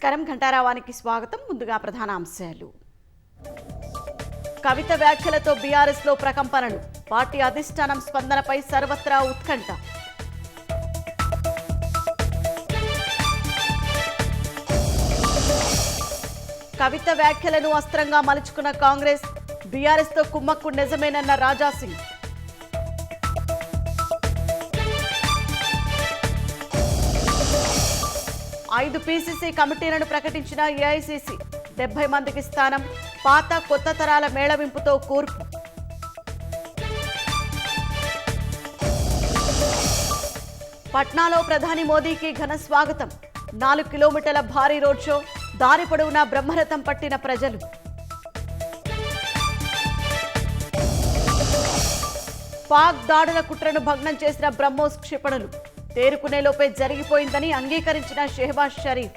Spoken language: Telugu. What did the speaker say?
నమస్కారం ఘంటారావానికి స్వాగతం. ముందుగా ప్రధాన అంశాలు. కవిత వ్యాఖ్యలతో బీఆర్ఎస్ లో ప్రకంపనలు. పార్టీ అధిష్టానం స్పందనపై సర్వత్రా ఉత్కంఠ. కవిత వ్యాఖ్యలను అస్త్రంగా మలుచుకున్న కాంగ్రెస్. బీఆర్ఎస్ తో కుమ్మక్కు నిజమేనన్న రాజాసింగ్. 5 పీసీసీ కమిటీలను ప్రకటించిన ఏఐసీసీ. 70 మందికి స్థానం. పాత కొత్త తరాల మేళవింపుతో కూర్పు. పట్నాలో ప్రధాని మోదీకి ఘన స్వాగతం. 4 కిలోమీటర్ల భారీ రోడ్ షో. దారి పొడవునా బ్రహ్మరథం పట్టిన ప్రజలు. పాక్ దాడుల కుట్రను భగ్నం చేసిన బ్రహ్మోస్ క్షిపణులు. తేరుకునేలోపే జరిగిపోయిందని అంగీకరించిన షెహబాజ్ షరీఫ్.